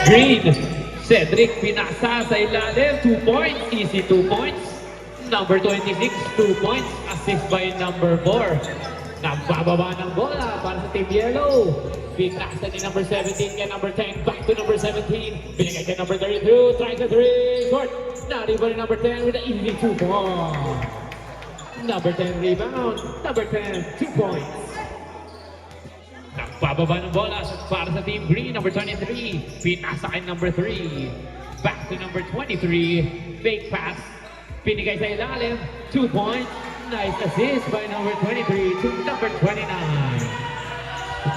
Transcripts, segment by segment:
Green. Cedric pinasa sa ilalim. 2 points. Easy 2 points. Number 26, 2 points. Assist by number 4. Nagbababa ng bola para sa Team Yellow. Pinasa ni number 17 kay number 10. Back to number 17. Binigay kay number 32. Try the 3. Short. Not even number 10 with an easy 2 points. Number 10 rebound. Number 10, 2 points. Nagbababa ng bola para sa Team Green. Number 23. Pinasa kay number 3. Back to number 23. Fake pass. Pinigay sa ilalim, 2 points. Nice assist by number 23 to number 29.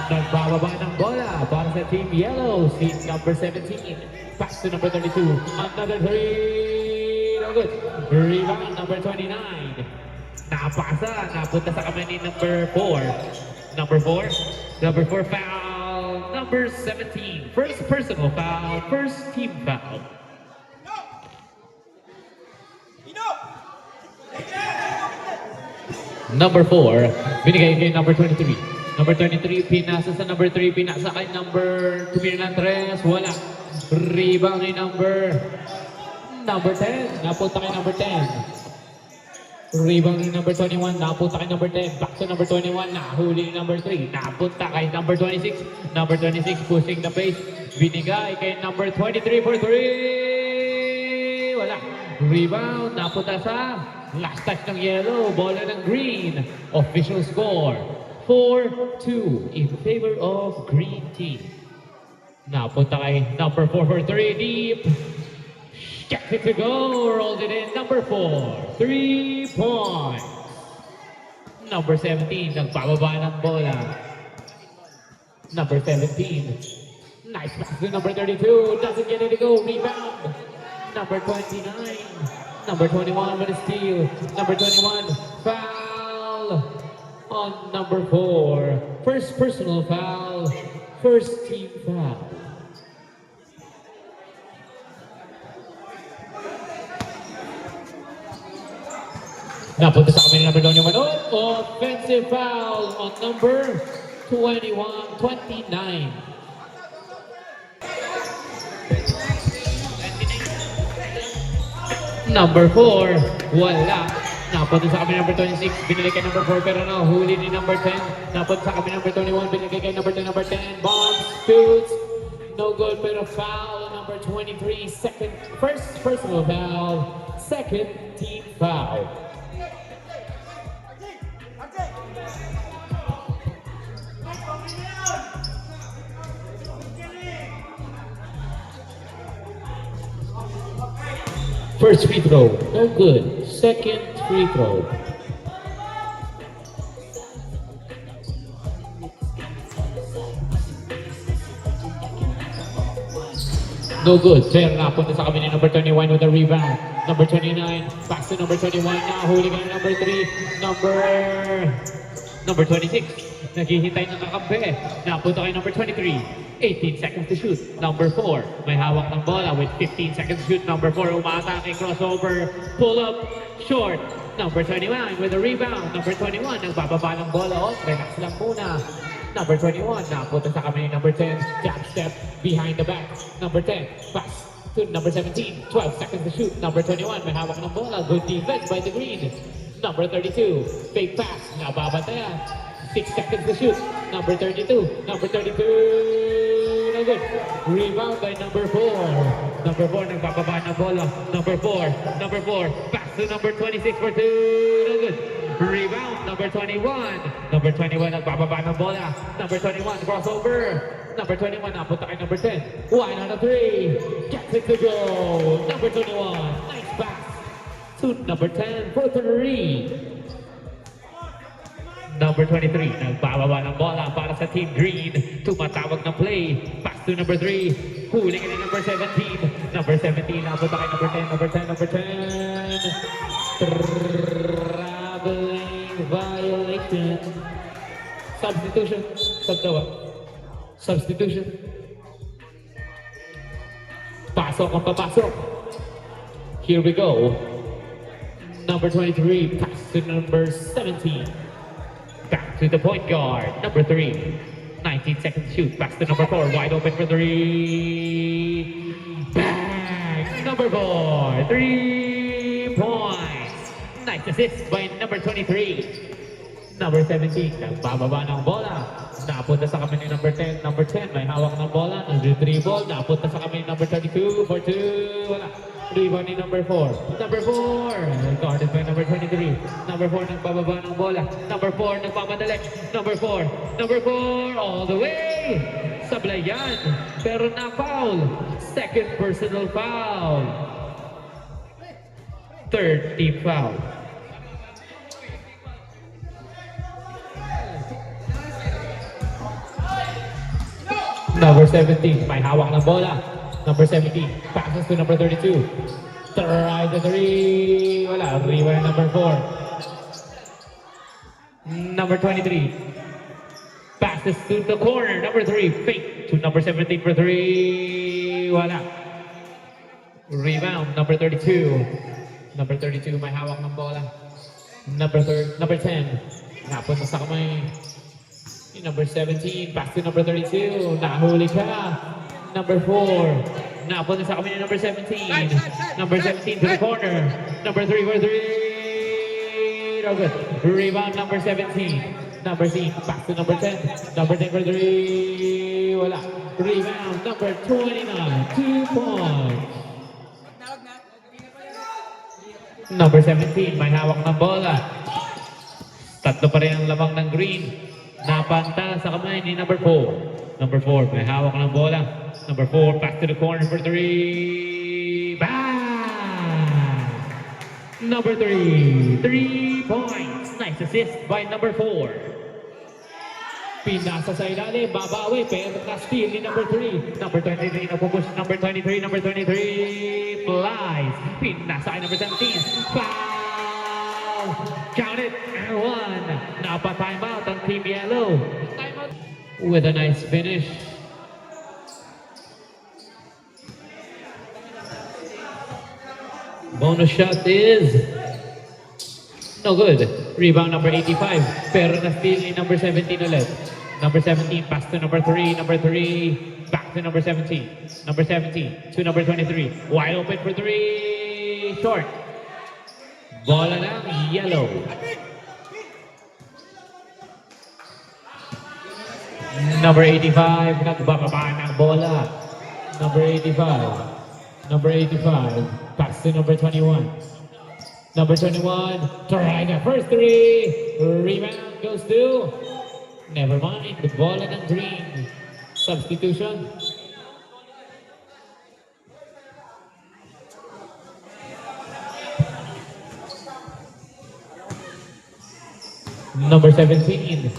Nagbababa ng bola para sa Team Yellow. Si number 17. Pass to number 32. Another 3. No good. Rebound number 29. Napasa. Napunta sa kamay ni number 4. Number 4. Number 4 foul. Number 17. First personal foul. First team foul. Number 4, binigay kay number 23. Number 23, pinasa sa number 3, pinasa kay number Tumilan Tres, wala. Rebound ni number 10, napunta kay number 10. Rebound ni number 21, napunta kay number 10. Back to number 21, nahuli ni number 3. Napunta kay number 26. Number 26, pushing the pace. Binigay kay number 23 for 3. Wala. Rebound, napunta sa last touch ng Yellow, bola ng Green. Official score, 4-2 in favor of Green Team. Napunta kay number 4 for 3, deep. Gets it to go, rolls it in, number 4, 3 points. Number 17, nagbababa ng bola. Number 17, nice pass to number 32, doesn't get it to go, rebound. Number 29. Number 21 with a steal. Number 21, foul on number 4. First personal foul. First team foul. Napunta sa kami number 21. Offensive foul on number 29. Number 4, wala. Napunta sa kami number 26, binili kay number 4 pero nahuli ni number 10. Napunta sa kami number 21, binili kay number 10, number 10. Bomb, shoots, no good pero foul. Number 23, first personal foul, second team foul. First free throw, no good. Second free throw. No good. Pero napunta sa kami ni number 21 with a rebound. Number 29, back to number 21. Nahuli ka na number 3. Number 26. Naghihintay ng kakampi. Napunta kay number 23. 18 seconds to shoot. Number 4, may hawak ng bola with 15 seconds to shoot. Number 4, umatake, crossover, pull up, short. Number 29 with a rebound. Number 21, nagbababa ng bola. Relax lang muna. Number 21, napunta sa kami ni number 10. Jab step behind the back. Number 10, pass to number 17. 12 seconds to shoot. Number 21, may hawak ng bola. Good defense by the Green. Number 32, fake pass. Nababantayan. 6 seconds to shoot. Number 32. Number 32. No good. Rebound by number 4. Number 4 nagbababa ng bola. Number 4. Number 4. Pass to number 26 for 2. No good. Rebound. Number 21. Number 21 nagbababa ng bola. Number 21 crossover. Number 21 napunta kay number 10. 1 out of 3. Gets it to go. Number 21. Nice pass to number 10 for 3. Number 23, nagbababa ng bola para sa Team Green. Tumatawag ng play. Pass to number 3. Huli ka ni number 17. Number 17, napunta kay number 10. Number 10, number 10. Traveling violation. Substitution. Substitution. Pasok ang papasok. Here we go. Number 23, pass to number 17. Back to the point guard, number 3. 19 seconds to shoot. Pass to number 4. Wide open for 3. Bang! Number 4. 3 points. Nice assist by number 23. Number 17, nagbababa ng bola. Napunta sa kami ni number 10. Number 10, may hawak ng bola. Nag-retrieval. Napunta sa kami ni number 32. For 2, wala. Rebound ni number 4. Number 4, guarded by number 23. Number 4, nagbababa ng bola. Number 4, nagpapadali. Number 4, number 4, all the way. Sablayan, pero na-foul. Second personal foul. Third team foul. Number 17, may hawak ng bola. Number 17, passes to number 32. Try the 3. Wala, rebound number 4. Number 23, passes to the corner. Number 3, fake to number 17 for 3. Wala. Rebound, number 32. Number 32, may hawak ng bola. Number 10, napunta sa kamay. Number 17, pass to number 32. Nahuli ka. Number 4, napunta sa kami ni number 17. Number 17 to the corner. Number 3 for 3. No good. Rebound number 17. Number 6, pass to number 10. Number 10 for 3. Wala. Rebound number 29. 2 points. Number 17, may hawak ng bola. Tatlo pa rin ang lamang ng green. Napanta sa kamay ni number 4. Number 4, may hawak ng bola. Number 4, pass to the corner for 3. Bang! Number 3, 3 points. Nice assist by number 4. Pinasa sa ilalim, babawi, pero na-steal ni number 3. Number 23, napupush. Number 23, number 23, flies. Pinasa kay number 17. Foul! Count it, and 1. Napa-timeout ang Team Yellow. Timeout with a nice finish. Bonus shot is no good. Rebound number 85. Pero na-steal ni number 17 ulit. Number 17, pass to number 3. Number 3, back to number 17. Number 17 to number 23. Wide open for 3. Short. Bola lang, Yellow. Number 85, nagbababa ng bola. Number 85. Number 85, pass to number 21. Number 21, try the first 3. Rebound goes to, never mind, the bola ng green. Substitution. Number 17.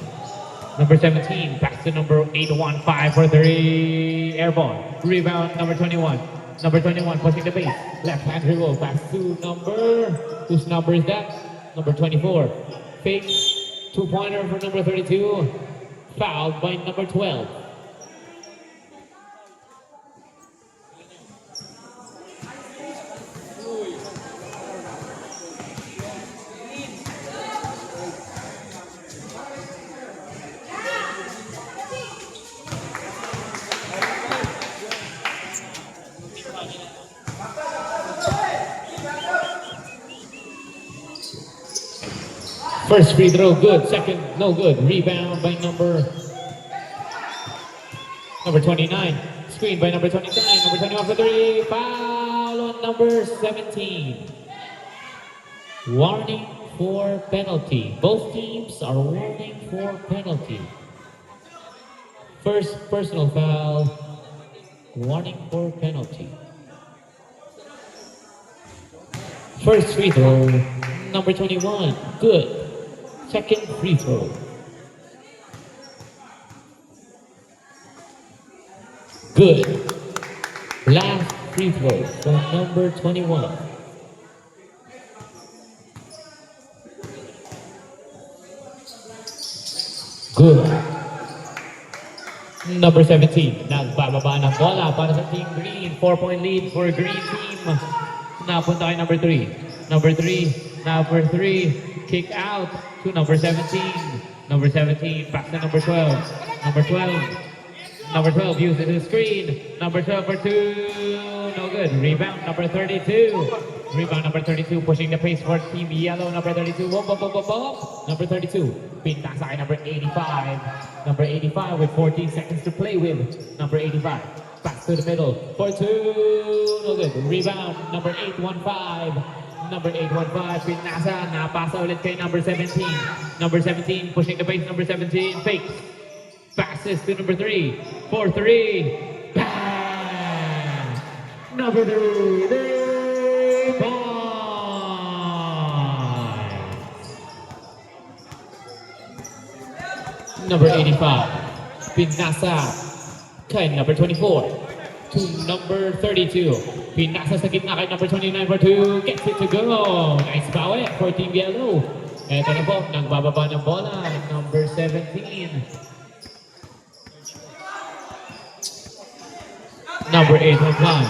Number 17, pass to number 815 for 3. Airborne. Rebound, number 21. Number 21, pushing the base. Left hand dribble, pass to number, whose number is that? Number 24. Fake, 2-pointer for number 32. Fouled by number 12. First free throw, good. Second, no good. Rebound by number 29. Screen by number 29. Number 21 for 3. Foul on number 17. Warning for penalty. Both teams are warning for penalty. First personal foul. Warning for penalty. First free throw, number 21. Good. Second free throw. Good. Last free throw from number 21. Good. Number 17. Nagbababa ng bola para sa Team Green. 4-point lead for Green Team. Napunta kay number 3. Number 3. Kick out to number 17. Number 17, pass to number 12. Number 12. Number 12 uses the screen. Number 12 for two. No good. Rebound number 32. Rebound number 32 pushing the pace for Team Yellow. Number 32. Whoop, whoop, whoop, whoop, whoop. Number 32. Pinta sa number 85. Number 85 with 14 seconds to play with. Number 85. Pass to the middle for two. No good. Rebound number 815. Number 815. Pinasa. Napasa ulit kay number 17. Number 17 pushing the pace. Number 17 fakes. Passes to number 3. 4-3. Bang! Number 3. They points. Number 85. Pinasa. Kay number 24. To number 32. Pinasa sa gitna kay number 29 for 2. Gets it to go. Nice bawi for Team Yellow. Ito na po, nagbababa ng bola. Number 17. Number 8 was one.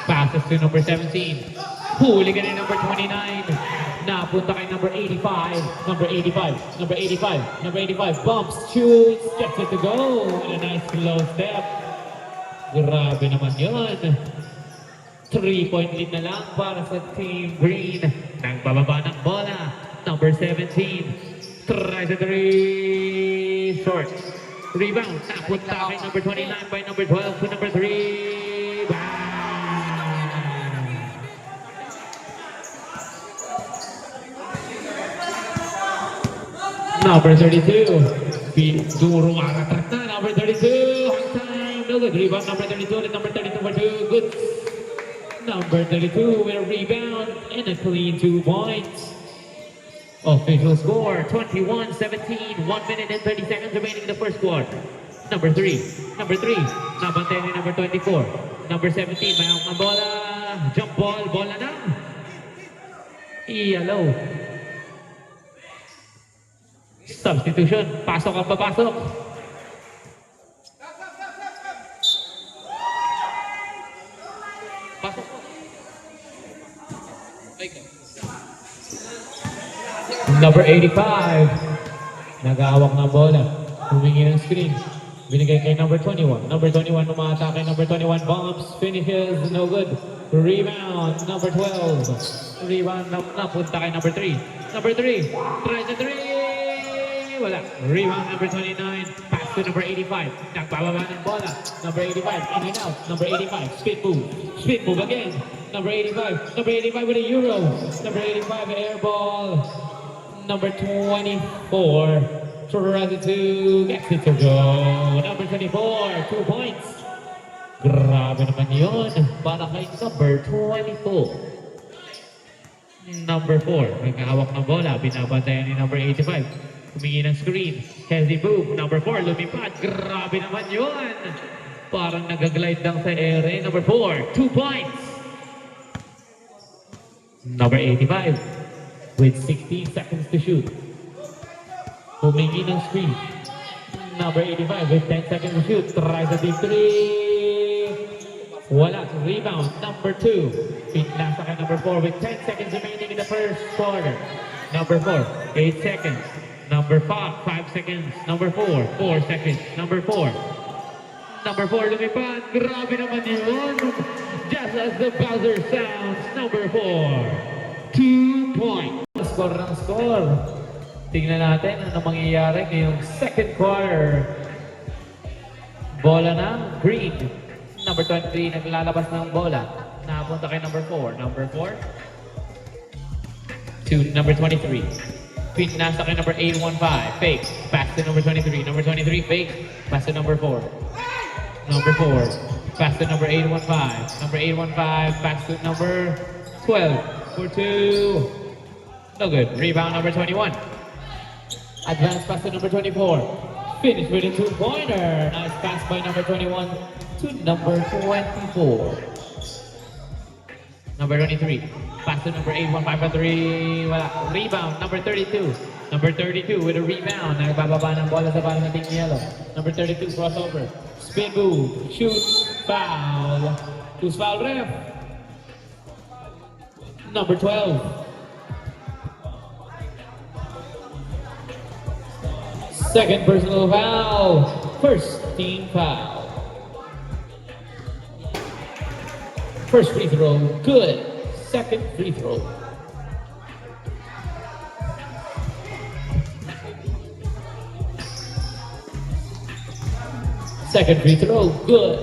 Passes to number 17. Huli ka na number 29. Napunta kay number 85. Number 85. Number 85. Number 85. Bumps, shoots, gets it to go. And a nice slow step. Grabe naman yun. 3-point lead na lang para sa Team Green. Nagbababa ng bola. Number 17. Tries a 3. Short. Rebound. Napunta kay number 29 by number 12 to number 3. Bang! Number 32. Pinduro aratrak na. Number 32. Hang time. No good. Rebound number 32 and number 32 for 2. Good. Number 32 with a rebound and a clean 2 points. Official score, 21-17, 1 minute and 30 seconds remaining in the first quarter. Number 3, nabantay ni number 24. Number 17, may ang bola, jump ball, bola na. Yellow. Substitution, pasok ang papasok. Pasok po. Number 85. Nag-aawak ng bola. Humingi ng screen. Binigay kay number 21. Number 21 umatake. Number 21 bombs. Finishes. No good. Rebound. Number 12. Rebound. Napunta kay number 3. Number 3. Tries a 3. Wala. Rebound number 29. Pass to number 85. Nagbababa ng bola. Number 85. In and out. Number 85. Spin move. Spin move again. Number 85. Number 85 with a Euro. Number 85 air ball. Number 24, Toronto gets it to go. Number 24, 2 points. Grabe naman yun. Para kay number 24. Number 4, nagkahawak ng bola. Binabantayan ni number 85. Humingi ng screen. Heavy move. Number 4, lumipad. Grabe naman yun. Parang nagaglide lang sa ere. Number 4, 2 points. Number 85. With 16 seconds to shoot. Humingi ng screen. Number 85 with 10 seconds to shoot. Tries a deep 3. Wala. Rebound. Number 2. Pinasa kay number 4 with 10 seconds remaining in the first quarter. Number 4, 8 seconds. Number 5, 5 seconds. Number 4, 4 seconds. Number 4. Number 4 lumipad. Grabe naman yun. Just as the buzzer sounds. Number 4. 2 points. Score ng score. Tingnan natin ano mangyayari ngayong second quarter. Bola ng Green. Number 23 naglalabas ng bola. Napunta kay number 4. Number 4 to number 23. Pinasa kay number 815. Fake. Pass to number 23. Number 23 fake. Pass to number 4. Number 4. Pass to number 815. Number 815. Pass to number 12. For 2. No good. Rebound number 21. Advance pass to number 24. Finish with a 2-pointer. Nice pass by number 21 to number 24. Number 23. Pass to number 815 for 3. Wala. Rebound number 32. Number 32 with a rebound. Nagbababa ng bola sa bala ng Team Yellow. Number 32 crossover. Spin move. Shoot. Foul. Who's foul ref? Number 12. Second personal foul. First team foul. First free throw, good. Second free throw. Second free throw, good.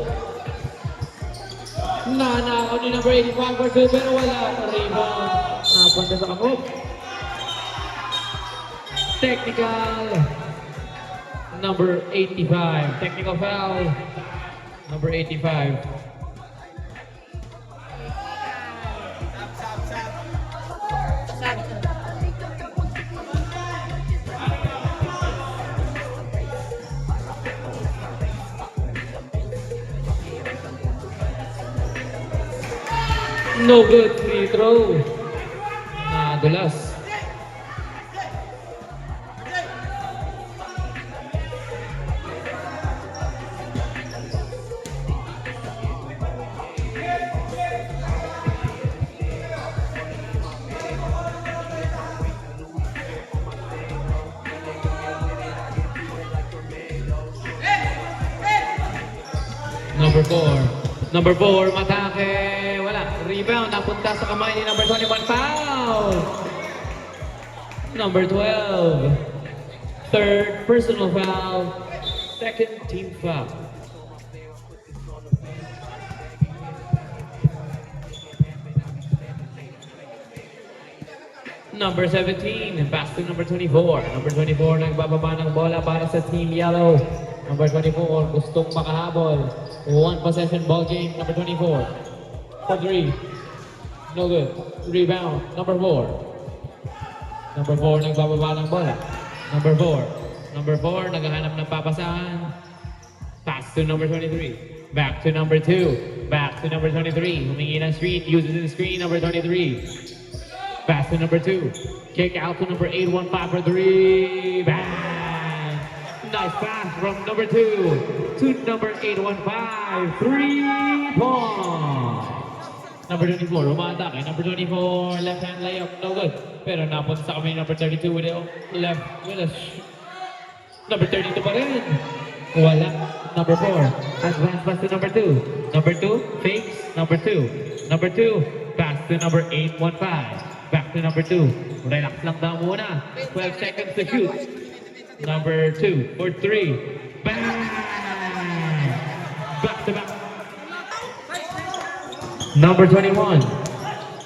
Nanakaw ni number 85 for two, pero wala. Rebound. Napunta sa kamot. Technical. Number 85. Technical foul. Number 85. No good free throw. Nadulas. Number 4. Number 4, matake. Wala. Rebound. Napunta sa kamay ni number 21. Foul. Number 12. Third personal foul. Second team foul. Number 17. Pass to number 24. Number 24 nagbababa ng bola para sa Team Yellow. Number 24 gustong makahabol. One possession ball game. Number 24. For 3. No good. Rebound. Number 4. Number 4 nagbababa ng bola. Number 4. Number 4 naghahanap ng papasahan. Pass to number 23. Back to number 2. Back to number 23. Humingi ng screen. Uses the screen. Number 23. Pass to number 2. Kick out to number 815 for 3. Bang! Nice pass from number 2 to number 815. 3 points. Number 24, umatake. Number 24, left hand layup, no good. Pero napunta sa kami number 32 with a left, with a number 32 pa rin. Wala. Number 4, advance pass to number 2. Number 2, fakes. Number 2. Number 2, pass to number 815. Back to number 2. Relax lang daw muna. 12 seconds to shoot. Number 2 for 3. Bang! Back to back. Number 21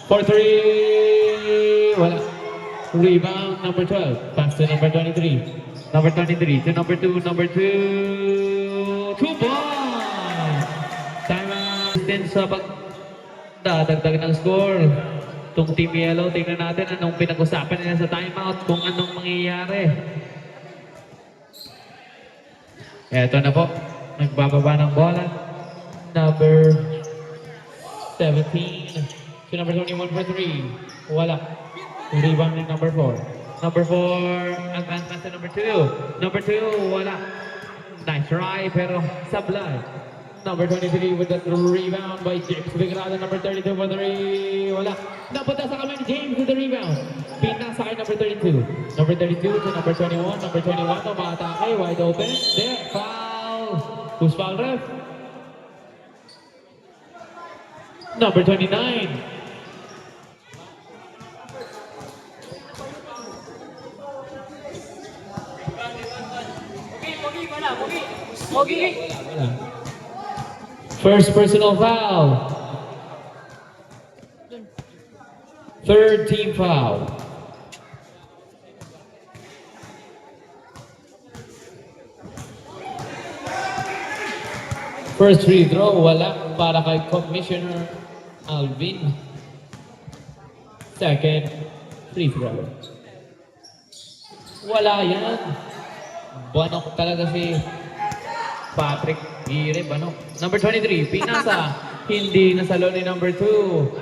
for 3. Wala. Rebound number 12. Pass to number 23. Number 23 to number 2. Number 2. 2 points! Time out. Din sa pagdadagdag ng score. Itong Team Yellow, tingnan natin anong pinag-usapan nila sa timeout, kung anong mangyayari. Eto na po, nagbababa ng bola. Number 17 to number 21 for 3. Wala. Rebound ng number 4. Number 4, advance pass to number 2. Number 2, wala. Nice try, pero sablay. Number 23 with the rebound by James Vigrada. Number 32 for 3. Wala. Napunta sa kamay ni James with the rebound. Pinasa kay number 32. Number 32 to number 21. Number 21, umatake. Wide open. There. Foul. Who's foul, ref? Number 29. First personal foul. Third team foul. First free throw, wala para kay Commissioner Alvin. Second free throw. Wala yan. Banok talaga si Patrick Gire, banok. Number 23, pinasa. Hindi nasalo ni number 2.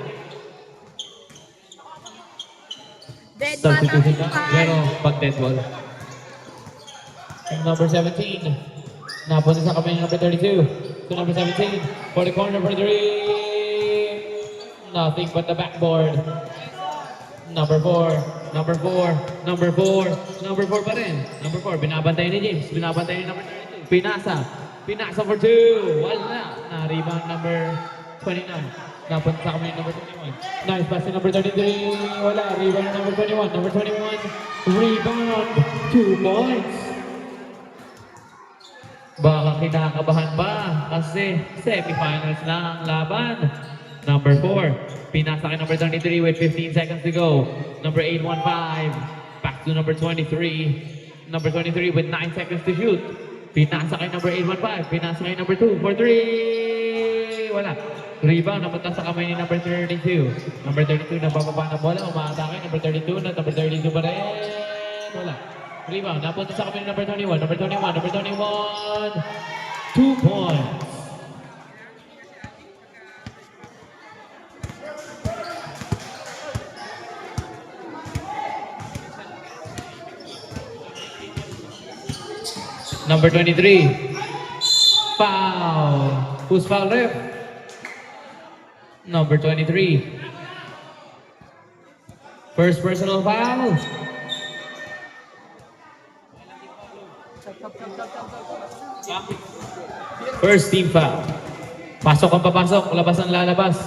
Substitution na, pero pag dead ball. Number 17, napunta sa kamay number 32. To number 17, for the corner for 3. Nothing but the backboard. Number 4, number 4, number 4, number 4 pa rin. Number 4, binabantay ni James, binabantay ni number 32. Pinasa for 2. Wala. Na-rebound number 29. Napunta sa kami number 21. Nice pass to number 33. Wala. Rebound number 21. Number 21. Rebound. 2 points. Baka kinakabahan pa kasi semifinals na ang laban. Number 4. Pinasa kay number 23 with 15 seconds to go. Number 815. Back to number 23. Number 23 with 9 seconds to shoot. Pinasa kay number 815. Pinasa kay number 2 for 3. Wala. Rebound. Napunta sa kamay ni number 32. Number 32 nabababa na bola. Umaatake. Number 32 na. Number 32 pa rin. Wala. Rebound. Napunta sa kamay ni number 21. Number 21. Number 21. 2 points. Number 23. Foul. Who's foul, ref? Number 23. First personal foul. First team foul. Pasok ang papasok, labas ang lalabas.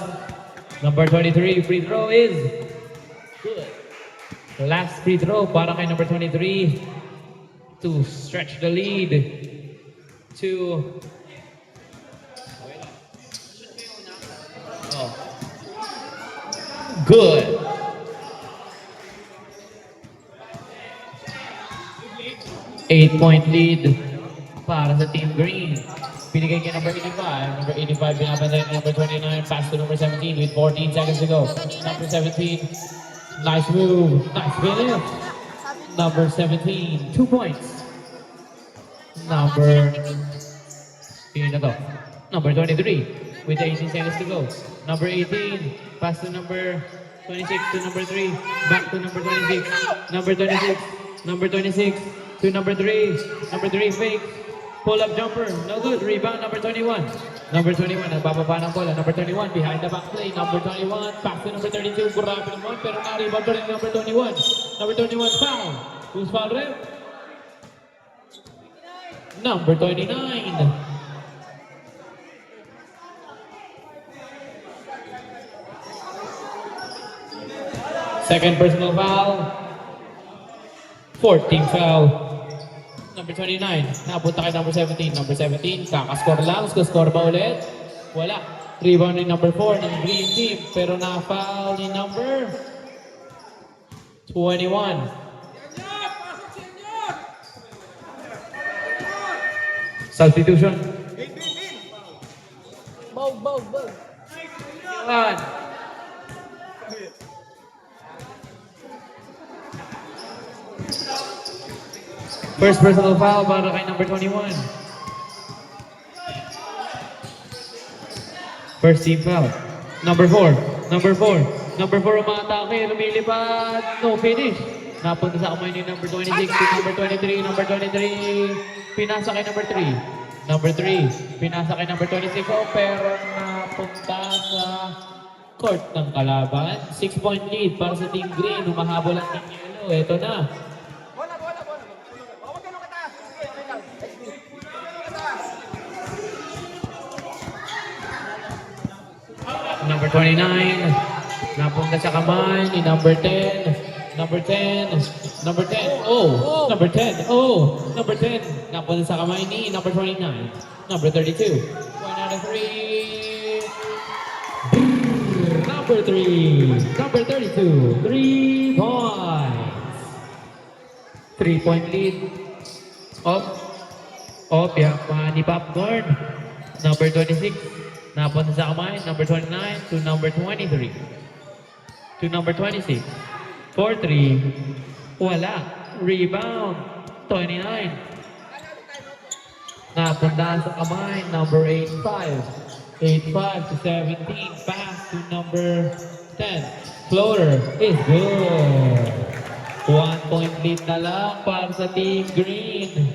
Number 23, free throw is good. Last free throw para kay number 23 to stretch the lead to good. Eight-point lead para sa Team Green. Binigay kay number 85. Number 85 binabantay ni number 29. Pass to number 17 with 14 seconds to go. Number 17. Nice move. Nice finish. Number 17. 2 points. Number... Sino na to? Number 23 with 18 seconds to go. Number 18. Pass to number 26 to number 3. Back to number 26. Number 26. Number 26 to number 3. Number 3 fake. Pull-up jumper. No good. Rebound number 21. Number 21. Nagbababa ng bola. Number 21. Behind the back play. Number 21. Back to number 32. Grabe naman. Pero na-rebound pa rin number 21. Number 21 foul. Who's foul rep? Number 29. Second personal foul. 14th foul. Number 29. Napunta kay number 17. Number 17. Kakascore lang. Score ba ulit? Wala. Rebound ni number 4 ng Green Team. Pero na-foul ni number 21. Substitution. Bog. One. First personal foul para kay number 21. First team foul. Number 4. Number 4 umatake, lumilipad. No finish. Napunta sa kamay ni number 26 to number 23. Number 23. Pinasa kay number 3. Number 3. Pinasa kay number 26. Oh, pero napunta sa court ng kalaban. 6-point lead para sa Team Green. Humahabol ang Team Yellow. Ito na. Number 29, napunta sa kamay ni number 10. Number 10. Number 10. Oh, number 10. Oh, number 10. Napunta sa kamay ni number 29. Number 32. 1 out of 3. Number 3. Number 32. 3 points. 3-point lead. Up, yeah, ni Popcorn. Number 26. Napunta sa kamay, number 29 to number 23. To number 26. 4-3. Wala. Rebound. 29. Napunta sa kamay, number 8-5. 8-5 to 17. Pass to number 10. Floater is good. 1-point lead na lang para sa Team Green.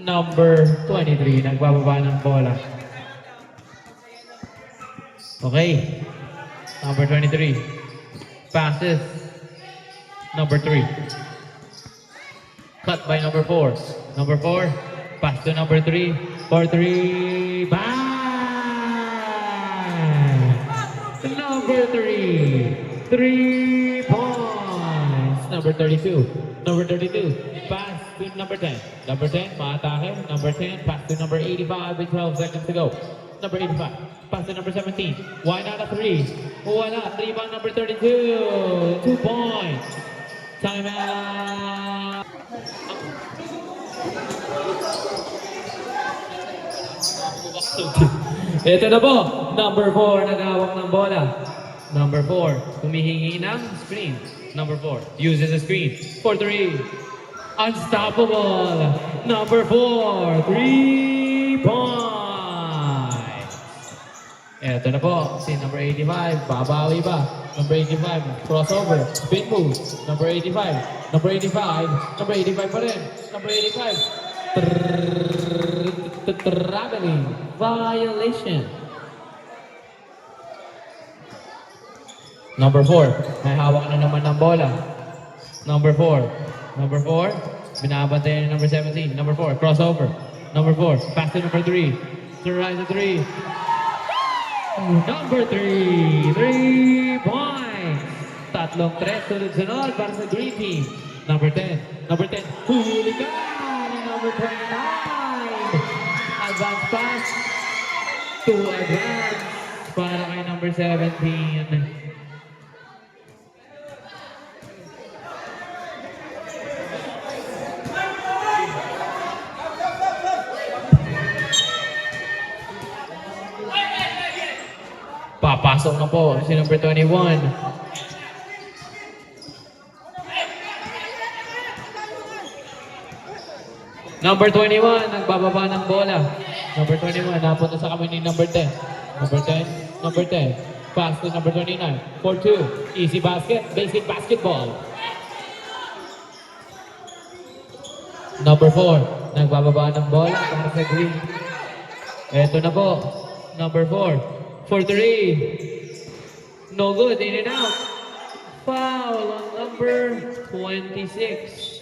Number 23, nagbababa ng bola. Okay. Number 23. Passes. Number 3. Cut by number 4. Number 4. Pass to number 3. For 3. Bang! Number 3. 3 points. Number 32. Number 32. Pass to number 10. Number 10. Maatake. Number 10. Pass to number 85 with 12 seconds to go. Number 85. Pass to number 17. Why not a 3? Why not? 3 by number 32. 2 points. Time out. Ito na po. Number 4. Nagawak ng bola. Number 4. Humihingi ng screen. Number 4. Uses the screen. For 3. Unstoppable. Number 4. 3 points. Ito na po. Si number 85. Babawi ba? Number 85. Crossover. Spin move. Number 85. Number 85. Number 85 pa rin. Number 85. Traveling. Violation. Number 4. May hawak na naman ng bola. Number 4. Number 4. Binabantayan ni number 17. Number 4. Crossover. Number 4. Pass to number 3. To rise to 3. Number 3. 3 points. Tatlong tres sunod-sunod para sa Green Team. Number 10. Number 10. Huli ka ni number 29. Advance pass. To advance. Para kay number 17. Papasok na po si number 21. Number 21, nagbababa ng bola. Number 21, napunta sa kami ni number 10. Number 10, number 10. Pass to number 29. 4-2. Easy basket, basic basketball. Number 4, nagbababa ng bola para sa green. Eto na po, number 4. For 3. No good, in and out. Foul on number 26.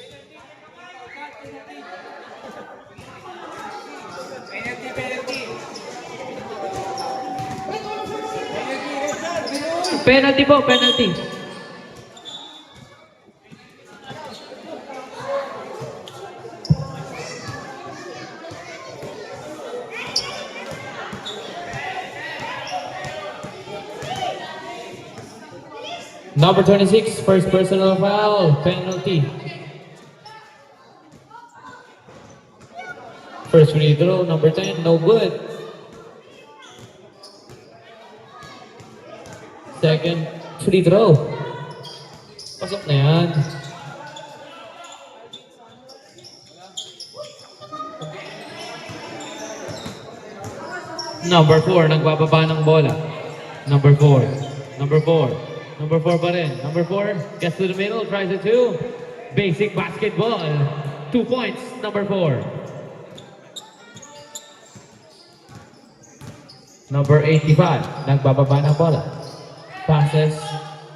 Penalty po, penalty. Number 26, first personal foul, penalty. First free throw, number 10, no good. Second free throw. Pasok na yan. Number 4, nagbababa ng bola. Number 4, number 4. Number 4 pa rin. Number 4, gets to the middle, tries it 2. Basic basketball. 2 points, number 4. Number 85, nagbababa ng bola. Passes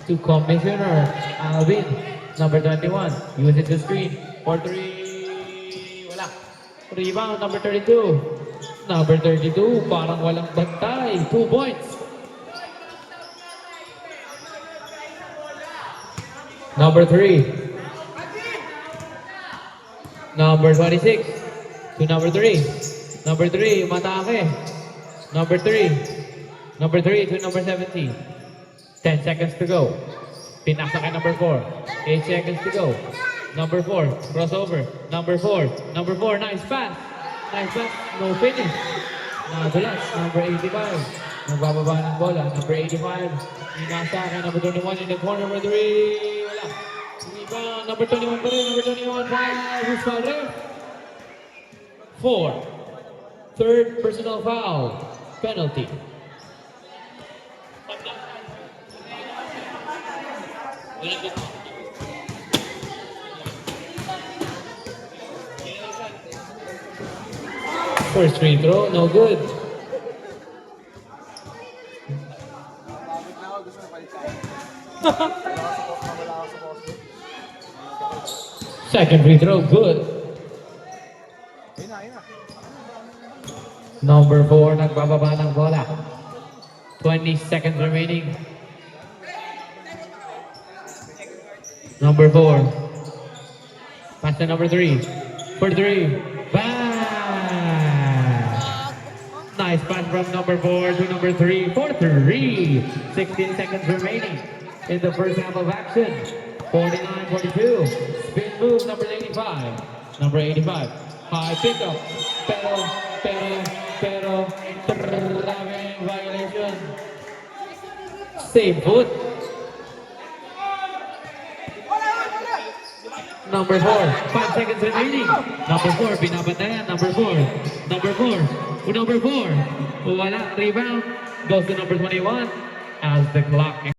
to Commissioner Alvin. Number 21, uses the screen. For 3, wala. Rebound, number 32. Number 32, parang walang bantay. 2 points. Number 3. Number 26. To number 3. Number 3, matake. Number 3. Number 3 to number 17. 10 seconds to go. Pinasa kay number 4. 8 seconds to go. Number 4, crossover. Number 4. Number 4, nice pass. Nice pass. No finish. Nadulas. Number 85. Nagbababa ng bola. Number 85. Pinasa kay number 21 in the corner. Number 3. Wala. Rebound. Number 21 pa rin. Number 21. Foul. Who's foul there? 4. Third personal foul. Penalty. First free throw, no good. Second free throw, good. Ayun na. Number 4, nagbababa ng bola. 20 seconds remaining. Number 4. Pass to number 3. For 3. Bang! Nice pass from number 4 to number 3 for 3. 16 seconds remaining in the first half of action. 49-42. Spin move number 85. Number 85. High pickup. Pero, driving violation. Same foot. Number 4, 5 seconds remaining. Number 4, binabantayan. Number 4. Wala, rebound. Goes to number 21 as the clock